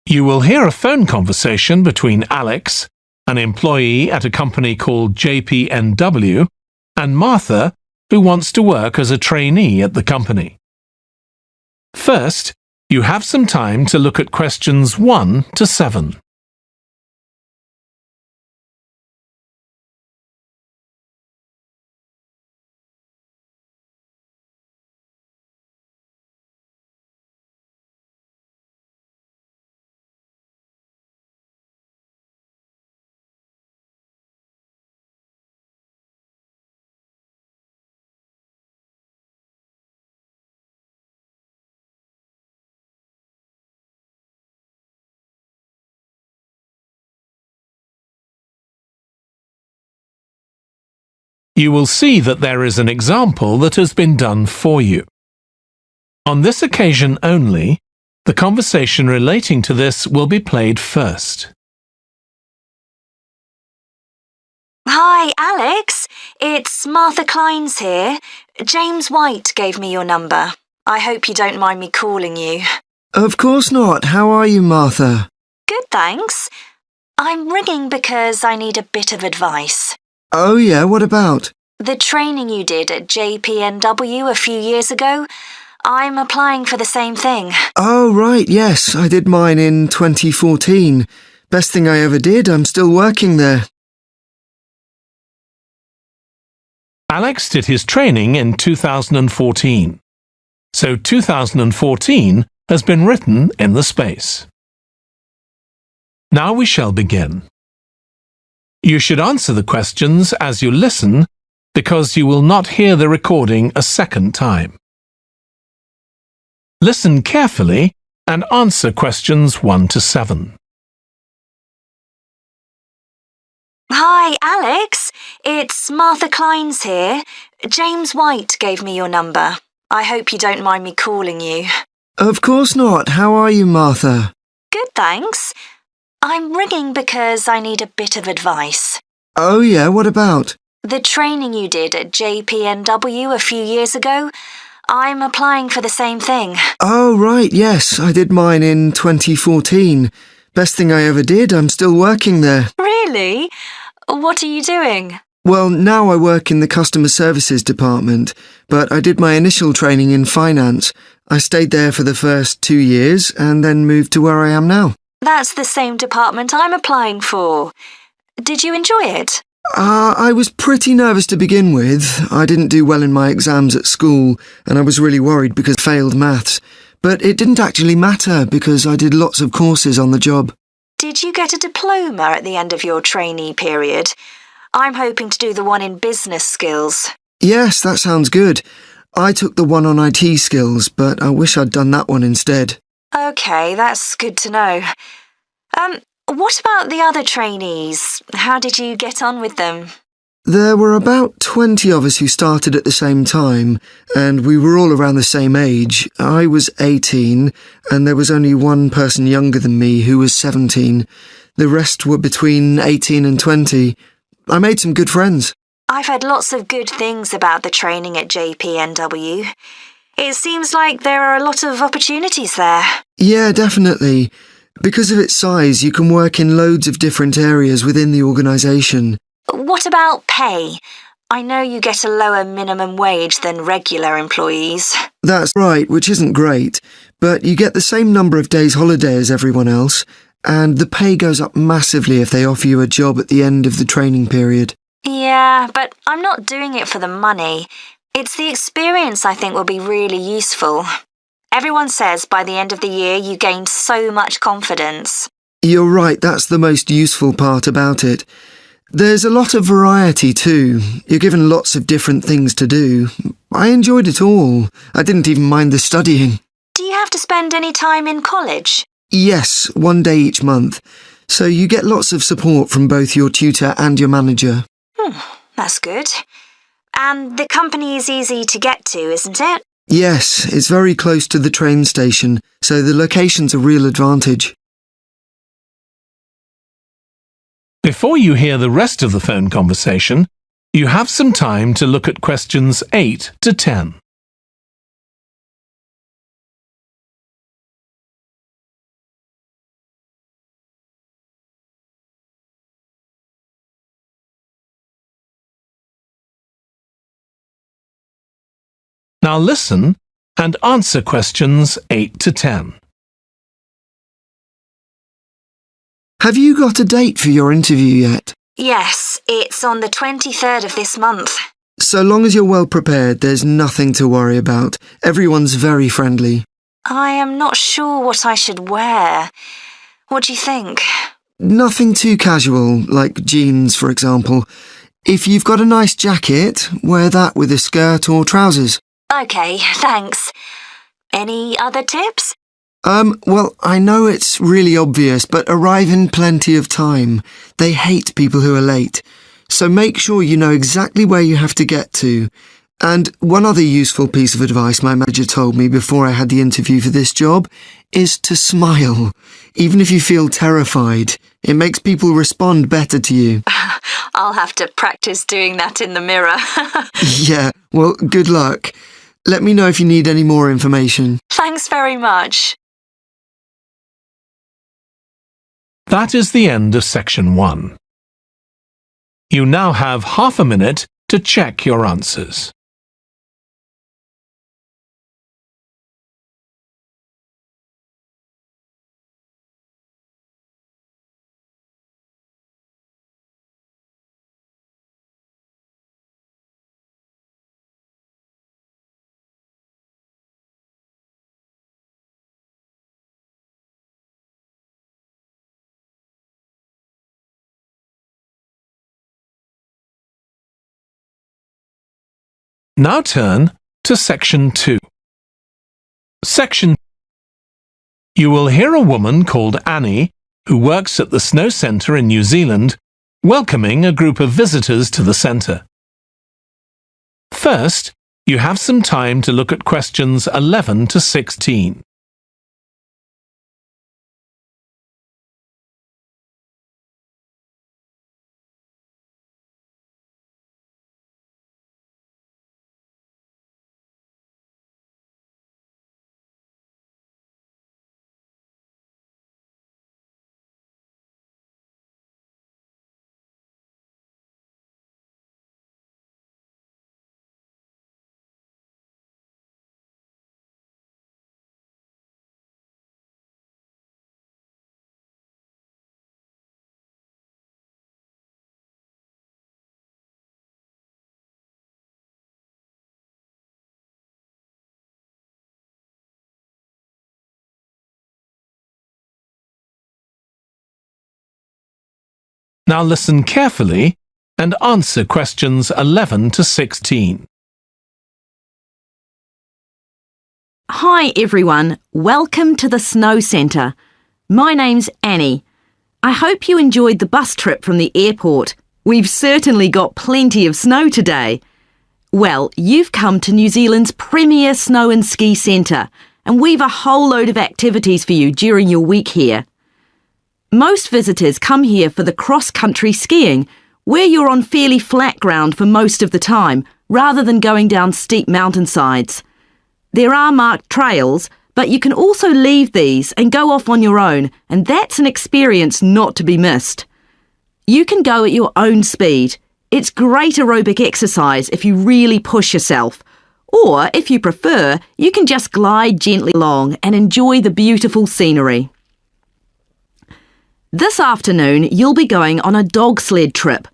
You will hear a phone conversation between Alex, an employee at a company called JPNW, and Martha, who wants to work as a trainee at the company. First, you have some time to look at questions 1 to 7. You will see that there is an example that has been done for you. On this occasion only, the conversation relating to this will be played first. Hi, Alex. It's Martha Kleins here. James White gave me your number. I hope you don't mind me calling you. Of course not. How are you, Martha? Good, thanks. I'm ringing because I need a bit of advice. Oh yeah, what about? The training you did at JPNW a few years ago, I'm applying for the same thing. Oh right, yes, I did mine in 2014. Best thing I ever did, I'm still working there. Alex did his training in 2014. So 2014 has been written in the space. Now we shall begin. You should answer the questions as you listen because you will not hear the recording a second time. Listen carefully and answer questions 1 to 7. Hi, Alex. It's Martha Kleins here. James White gave me your number. I hope you don't mind me calling you. Of course not. How are you, Martha? Good, thanks. I'm ringing because I need a bit of advice. Oh yeah, what about? The training you did at JPNW a few years ago, I'm applying for the same thing. Oh right, yes, I did mine in 2014. Best thing I ever did, I'm still working there. Really? What are you doing? Well, now I work in the customer services department, but I did my initial training in finance. I stayed there for the first 2 years and then moved to where I am now. That's the same department I'm applying for. Did you enjoy it? I was pretty nervous to begin with. I didn't do well in my exams at school, and I was really worried because I failed maths. But it didn't actually matter because I did lots of courses on the job. Did you get a diploma at the end of your trainee period? I'm hoping to do the one in business skills. Yes, that sounds good. I took the one on IT skills, but I wish I'd done that one instead. OK, that's good to know. What about the other trainees? How did you get on with them? There were about 20 of us who started at the same time, and we were all around the same age. I was 18, and there was only one person younger than me who was 17. The rest were between 18 and 20. I made some good friends. I've heard lots of good things about the training at JPNW. It seems like there are a lot of opportunities there. Yeah, definitely. Because of its size, you can work in loads of different areas within the organisation. What about pay? I know you get a lower minimum wage than regular employees. That's right, which isn't great, but you get the same number of days holiday as everyone else, and the pay goes up massively if they offer you a job at the end of the training period. Yeah, but I'm not doing it for the money. It's the experience I think will be really useful. Everyone says by the end of the year you gain so much confidence. You're right, that's the most useful part about it. There's a lot of variety too. You're given lots of different things to do. I enjoyed it all. I didn't even mind the studying. Do you have to spend any time in college? Yes, 1 day each month. So you get lots of support from both your tutor and your manager. That's good. And the company is easy to get to, isn't it? Yes, it's very close to the train station, so the location's a real advantage. Before you hear the rest of the phone conversation, you have some time to look at questions 8 to 10. Now listen and answer questions 8 to 10. Have you got a date for your interview yet? Yes, it's on the 23rd of this month. So long as you're well prepared, there's nothing to worry about. Everyone's very friendly. I am not sure what I should wear. What do you think? Nothing too casual, like jeans, for example. If you've got a nice jacket, wear that with a skirt or trousers. Okay, thanks. Any other tips? Well, I know it's really obvious, but arrive in plenty of time. They hate people who are late. So make sure you know exactly where you have to get to. And one other useful piece of advice my manager told me before I had the interview for this job is to smile. Even if you feel terrified, it makes people respond better to you. I'll have to practice doing that in the mirror. Yeah, well, good luck. Let me know if you need any more information. Thanks very much. That is the end of section 1. You now have half a minute to check your answers. Now turn to section 2. Section. You will hear a woman called Annie, who works at the Snow Centre in New Zealand, welcoming a group of visitors to the centre. First, you have some time to look at questions 11 to 16. Now listen carefully and answer questions 11 to 16. Hi everyone, welcome to the Snow Centre. My name's Annie. I hope you enjoyed the bus trip from the airport. We've certainly got plenty of snow today. Well, you've come to New Zealand's premier snow and ski centre, and we've a whole load of activities for you during your week here. Most visitors come here for the cross-country skiing, where you're on fairly flat ground for most of the time, rather than going down steep mountainsides. There are marked trails, but you can also leave these and go off on your own, and that's an experience not to be missed. You can go at your own speed. It's great aerobic exercise if you really push yourself. Or, if you prefer, you can just glide gently along and enjoy the beautiful scenery. This afternoon, you'll be going on a dog sled trip.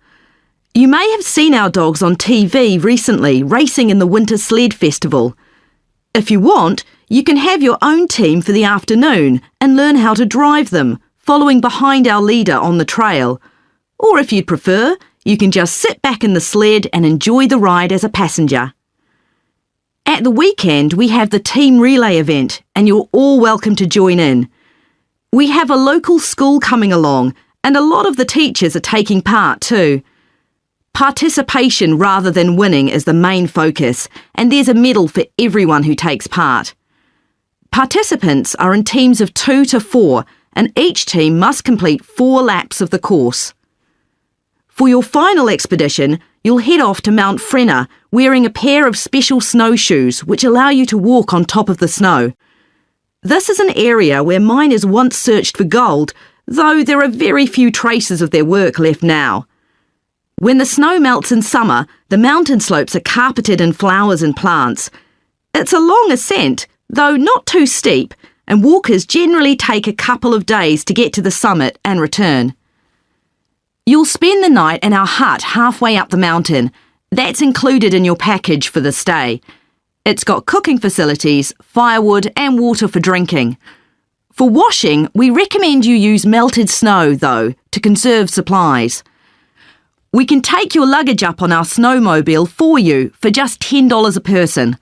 You may have seen our dogs on TV recently racing in the Winter Sled Festival. If you want, you can have your own team for the afternoon and learn how to drive them, following behind our leader on the trail. Or if you'd prefer, you can just sit back in the sled and enjoy the ride as a passenger. At the weekend, we have the team relay event, and you're all welcome to join in. We have a local school coming along, and a lot of the teachers are taking part too. Participation rather than winning is the main focus, and there's a medal for everyone who takes part. Participants are in teams of 2 to 4, and each team must complete 4 laps of the course. For your final expedition, you'll head off to Mount Frenna wearing a pair of special snowshoes which allow you to walk on top of the snow. This is an area where miners once searched for gold, though there are very few traces of their work left now. When the snow melts in summer, the mountain slopes are carpeted in flowers and plants. It's a long ascent, though not too steep, and walkers generally take a couple of days to get to the summit and return. You'll spend the night in our hut halfway up the mountain. That's included in your package for the stay. It's got cooking facilities, firewood and water for drinking. For washing, we recommend you use melted snow, though, to conserve supplies. We can take your luggage up on our snowmobile for you for just $10 a person.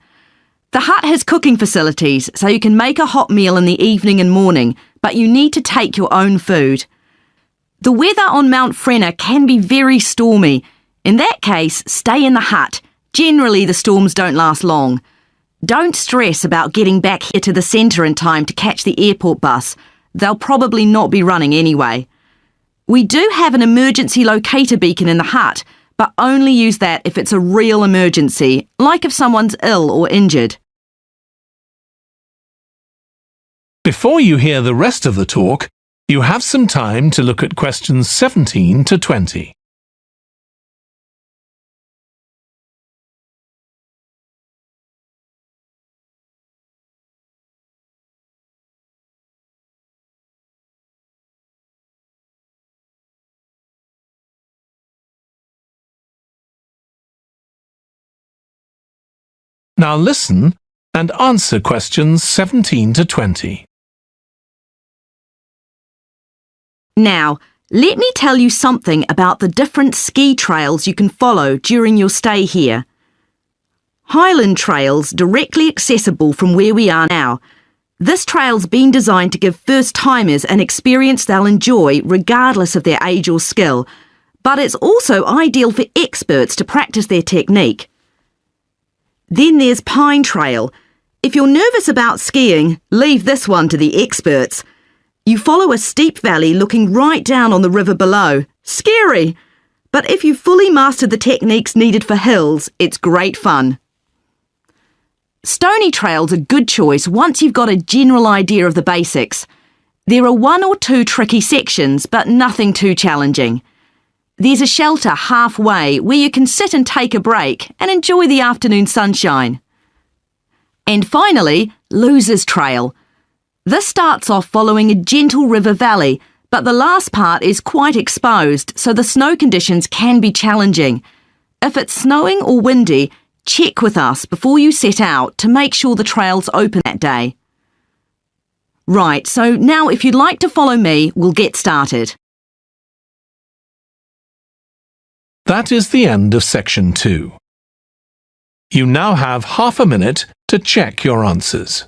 The hut has cooking facilities, so you can make a hot meal in the evening and morning, but you need to take your own food. The weather on Mount Frenna can be very stormy. In that case, stay in the hut. Generally, the storms don't last long. Don't stress about getting back here to the centre in time to catch the airport bus. They'll probably not be running anyway. We do have an emergency locator beacon in the hut, but only use that if it's a real emergency, like if someone's ill or injured. Before you hear the rest of the talk, you have some time to look at questions 17 to 20. Now listen and answer questions 17 to 20. Now, let me tell you something about the different ski trails you can follow during your stay here. Highland Trail's directly accessible from where we are now. This trail's been designed to give first-timers an experience they'll enjoy regardless of their age or skill, but it's also ideal for experts to practice their technique. Then there's Pine Trail. If you're nervous about skiing, leave this one to the experts. You follow a steep valley looking right down on the river below. Scary! But if you've fully mastered the techniques needed for hills, it's great fun. Stony Trail's a good choice once you've got a general idea of the basics. There are 1 or 2 tricky sections, but nothing too challenging. There's a shelter halfway where you can sit and take a break and enjoy the afternoon sunshine. And finally, Losers Trail. This starts off following a gentle river valley, but the last part is quite exposed, so the snow conditions can be challenging. If it's snowing or windy, check with us before you set out to make sure the trail's open that day. Right, so now if you'd like to follow me, we'll get started. That is the end of section 2. You now have half a minute to check your answers.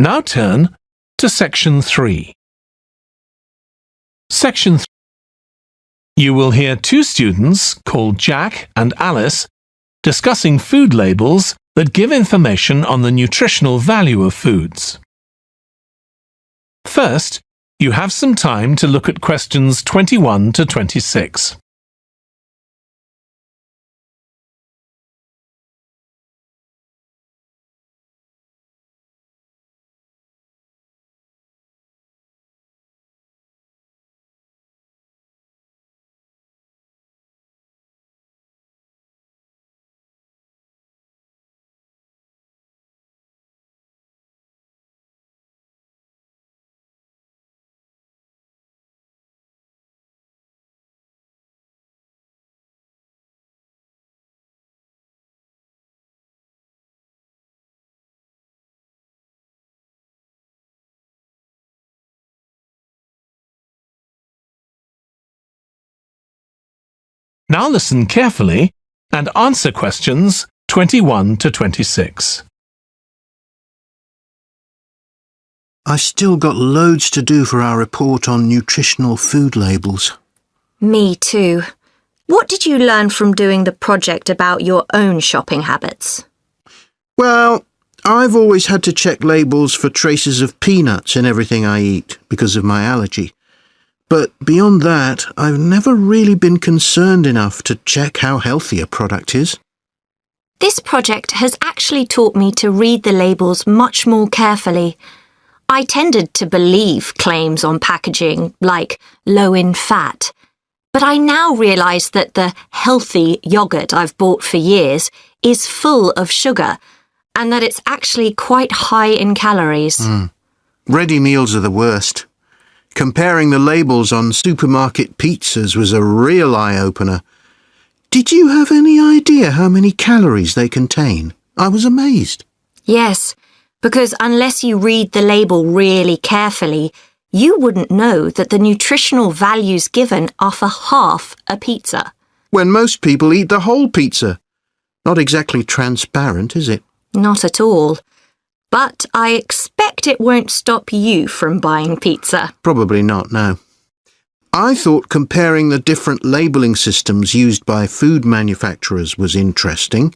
Now turn to section 3. Section 3. You will hear 2 students called Jack and Alice discussing food labels that give information on the nutritional value of foods. First, you have some time to look at questions 21 to 26. Now listen carefully and answer questions 21 to 26. I've still got loads to do for our report on nutritional food labels. Me too. What did you learn from doing the project about your own shopping habits? Well, I've always had to check labels for traces of peanuts in everything I eat because of my allergy. But beyond that, I've never really been concerned enough to check how healthy a product is. This project has actually taught me to read the labels much more carefully. I tended to believe claims on packaging, like low in fat. But I now realise that the healthy yoghurt I've bought for years is full of sugar, and that it's actually quite high in calories. Ready meals are the worst. Comparing the labels on supermarket pizzas was a real eye-opener. Did you have any idea how many calories they contain? I was amazed. Yes, because unless you read the label really carefully, you wouldn't know that the nutritional values given are for half a pizza. When most people eat the whole pizza. Not exactly transparent, is it? Not at all. But I expect it won't stop you from buying pizza. Probably not, no. I thought comparing the different labelling systems used by food manufacturers was interesting.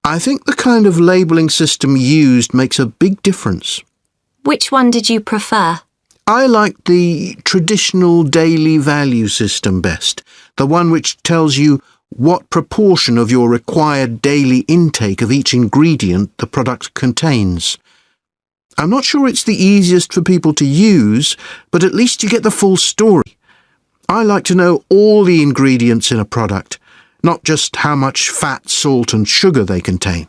I think the kind of labelling system used makes a big difference. Which one did you prefer? I like the traditional daily value system best, the one which tells you what proportion of your required daily intake of each ingredient the product contains. I'm not sure it's the easiest for people to use, but at least you get the full story. I like to know all the ingredients in a product, not just how much fat, salt and sugar they contain.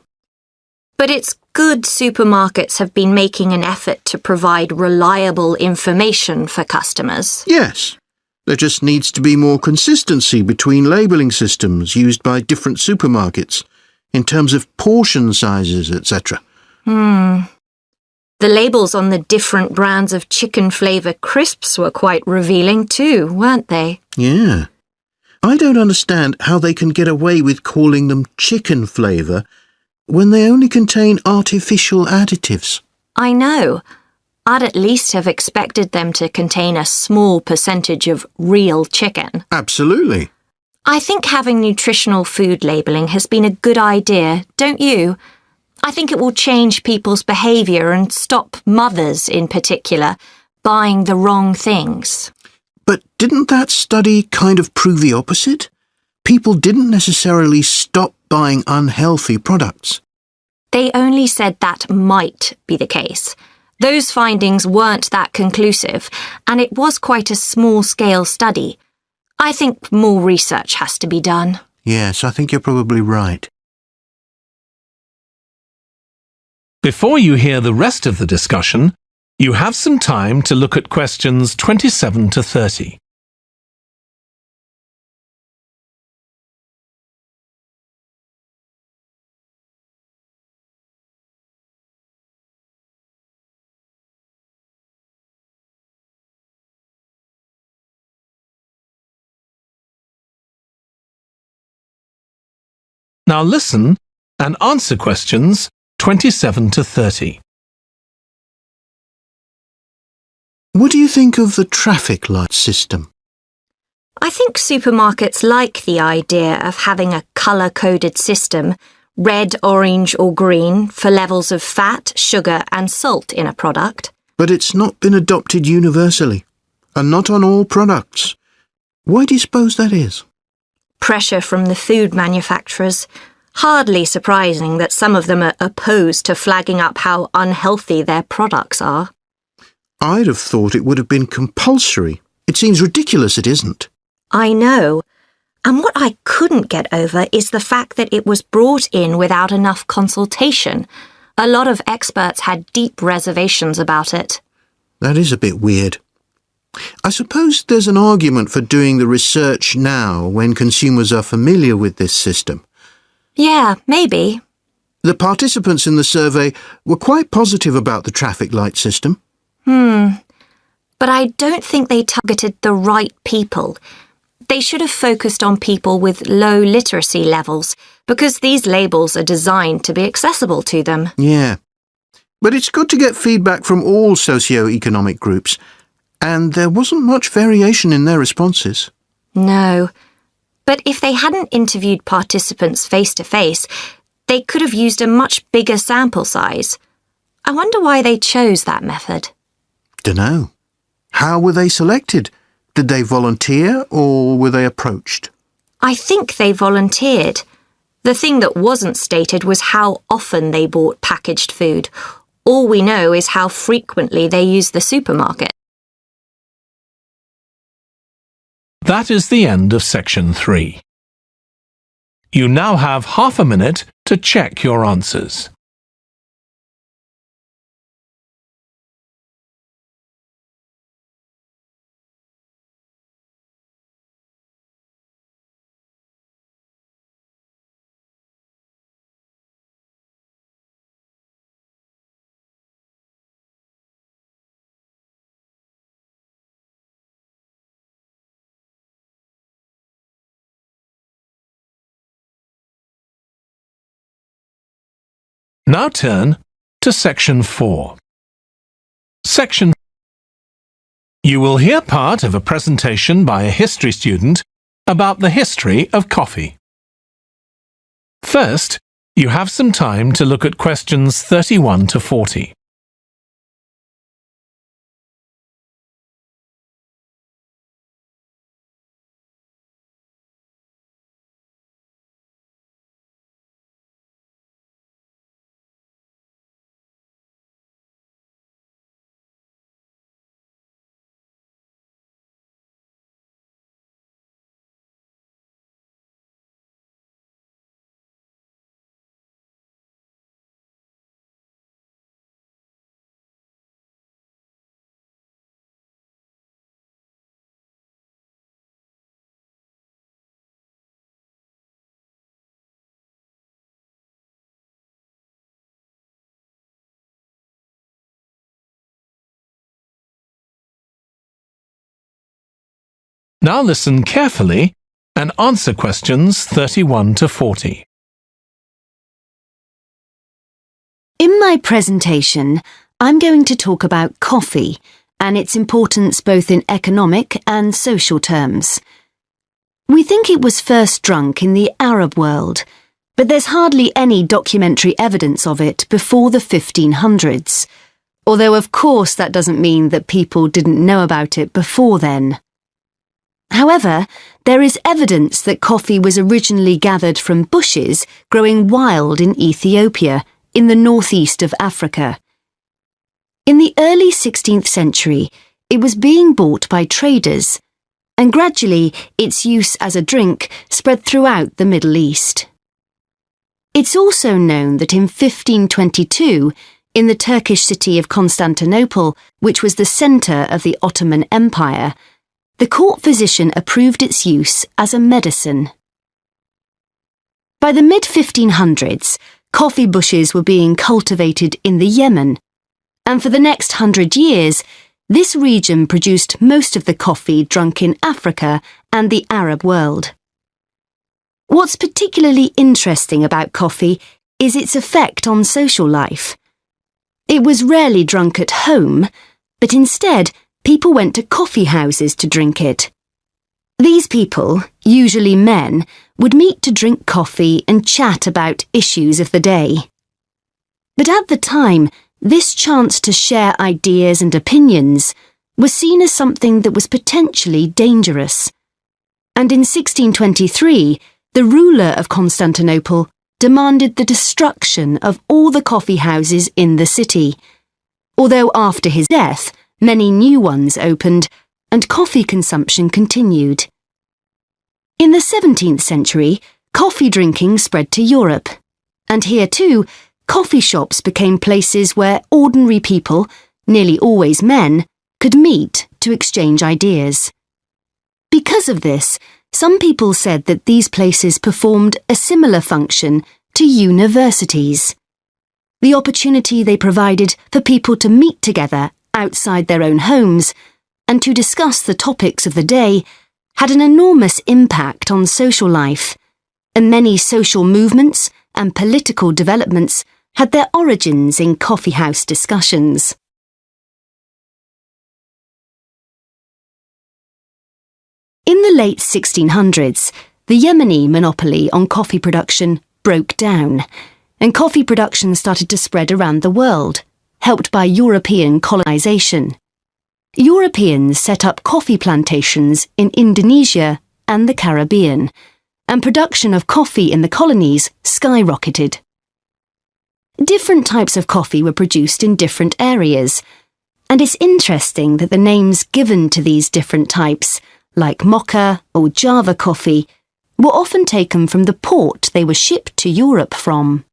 But it's good supermarkets have been making an effort to provide reliable information for customers. Yes. There just needs to be more consistency between labelling systems used by different supermarkets, in terms of portion sizes, etc. The labels on the different brands of chicken flavour crisps were quite revealing too, weren't they? Yeah. I don't understand how they can get away with calling them chicken flavour when they only contain artificial additives. I know. I'd at least have expected them to contain a small percentage of real chicken. Absolutely. I think having nutritional food labelling has been a good idea, don't you? I think it will change people's behaviour and stop mothers, in particular, buying the wrong things. But didn't that study kind of prove the opposite? People didn't necessarily stop buying unhealthy products. They only said that might be the case. Those findings weren't that conclusive, and it was quite a small-scale study. I think more research has to be done. Yes, I think you're probably right. Before you hear the rest of the discussion, you have some time to look at questions 27 to 30. Now listen and answer questions 27 to 30. What do you think of the traffic light system? I think supermarkets like the idea of having a colour-coded system, red, orange or green, for levels of fat, sugar and salt in a product. But it's not been adopted universally, and not on all products. Why do you suppose that is? Pressure from the food manufacturers. Hardly surprising that some of them are opposed to flagging up how unhealthy their products are. I'd have thought it would have been compulsory. It seems ridiculous it isn't. I know. And what I couldn't get over is the fact that it was brought in without enough consultation. A lot of experts had deep reservations about it. That is a bit weird. I suppose there's an argument for doing the research now when consumers are familiar with this system. Yeah, maybe. The participants in the survey were quite positive about the traffic light system. But I don't think they targeted the right people. They should have focused on people with low literacy levels, because these labels are designed to be accessible to them. Yeah. But it's good to get feedback from all socio-economic groups, and there wasn't much variation in their responses. No. But if they hadn't interviewed participants face-to-face, They could have used a much bigger sample size. I wonder why they chose that method. Dunno. How were they selected? Did they volunteer or were they approached? I think they volunteered. The thing that wasn't stated was how often they bought packaged food. All we know is how frequently they used the supermarket. That is the end of section 3. You now have half a minute to check your answers. Now turn to section 4. Section 4. You will hear part of a presentation by a history student about the history of coffee. First, you have some time to look at questions 31 to 40. Now listen carefully and answer questions 31 to 40. In my presentation, I'm going to talk about coffee and its importance both in economic and social terms. We think it was first drunk in the Arab world, but there's hardly any documentary evidence of it before the 1500s, although of course that doesn't mean that people didn't know about it before then. However, there is evidence that coffee was originally gathered from bushes growing wild in Ethiopia, in the northeast of Africa. In the early 16th century, it was being bought by traders, and gradually its use as a drink spread throughout the Middle East. It's also known that in 1522, in the Turkish city of Constantinople, which was the centre of the Ottoman Empire, the court physician approved its use as a medicine. By the mid-1500s, coffee bushes were being cultivated in the Yemen, and for the next 100 years, this region produced most of the coffee drunk in Africa and the Arab world. What's particularly interesting about coffee is its effect on social life. It was rarely drunk at home, but instead, people went to coffee houses to drink it. These people, usually men, would meet to drink coffee and chat about issues of the day. But at the time, this chance to share ideas and opinions was seen as something that was potentially dangerous. And in 1623, the ruler of Constantinople demanded the destruction of all the coffee houses in the city, although after his death, many new ones opened, and coffee consumption continued. In the 17th century, coffee drinking spread to Europe, and here too, coffee shops became places where ordinary people, nearly always men, could meet to exchange ideas. Because of this, some people said that these places performed a similar function to universities. The opportunity they provided for people to meet together outside their own homes, and to discuss the topics of the day, had an enormous impact on social life, and many social movements and political developments had their origins in coffeehouse discussions. In the late 1600s, the Yemeni monopoly on coffee production broke down, and coffee production started to spread around the world, helped by European colonization. Europeans set up coffee plantations in Indonesia and the Caribbean, and production of coffee in the colonies skyrocketed. Different types of coffee were produced in different areas, and it's interesting that the names given to these different types, like Mocha or Java coffee, were often taken from the port they were shipped to Europe from.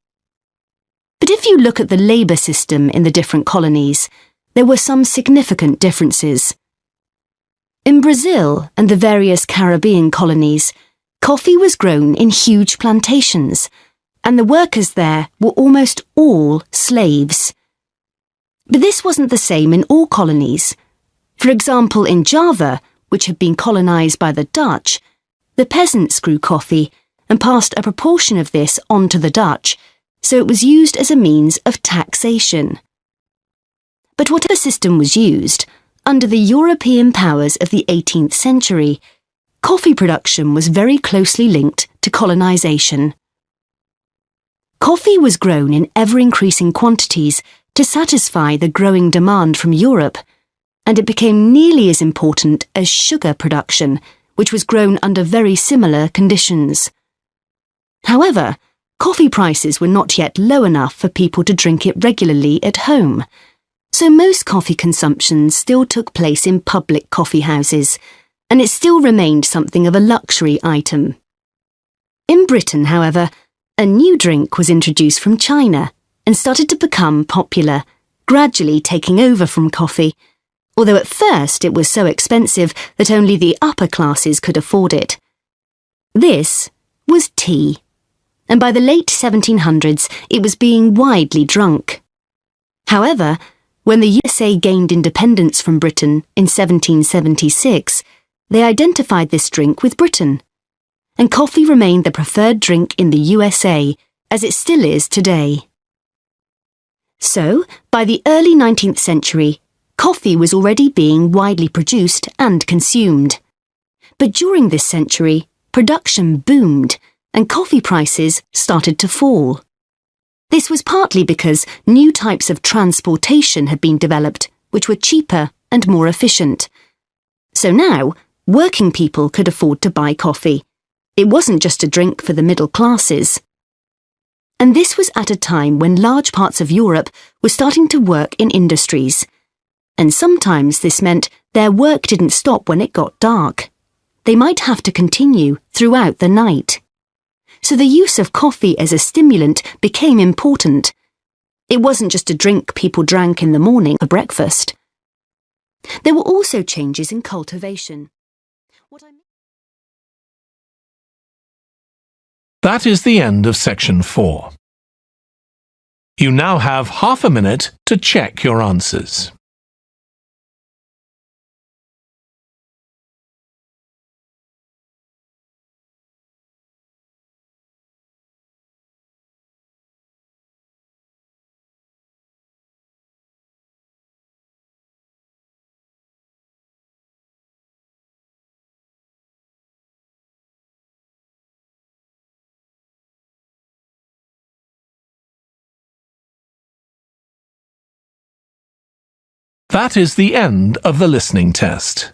But if you look at the labour system in the different colonies, there were some significant differences. In Brazil and the various Caribbean colonies, coffee was grown in huge plantations, and the workers there were almost all slaves. But this wasn't the same in all colonies. For example, in Java, which had been colonised by the Dutch, the peasants grew coffee and passed a proportion of this on to the Dutch, so it was used as a means of taxation. But whatever system was used, under the European powers of the 18th century, coffee production was very closely linked to colonisation. Coffee was grown in ever-increasing quantities to satisfy the growing demand from Europe, and it became nearly as important as sugar production, which was grown under very similar conditions. However, coffee prices were not yet low enough for people to drink it regularly at home, so most coffee consumption still took place in public coffee houses, and it still remained something of a luxury item. In Britain, however, a new drink was introduced from China and started to become popular, gradually taking over from coffee, although at first it was so expensive that only the upper classes could afford it. This was tea, and by the late 1700s it was being widely drunk. However, when the USA gained independence from Britain in 1776, they identified this drink with Britain, and coffee remained the preferred drink in the USA, as it still is today. So, by the early 19th century, coffee was already being widely produced and consumed. But during this century, production boomed and coffee prices started to fall. This was partly because new types of transportation had been developed, which were cheaper and more efficient. So now, working people could afford to buy coffee. It wasn't just a drink for the middle classes. And this was at a time when large parts of Europe were starting to work in industries. And sometimes this meant their work didn't stop when it got dark. They might have to continue throughout the night. So the use of coffee as a stimulant became important. It wasn't just a drink people drank in the morning for breakfast. There were also changes in cultivation. That is the end of section 4. You now have half a minute to check your answers. That is the end of the listening test.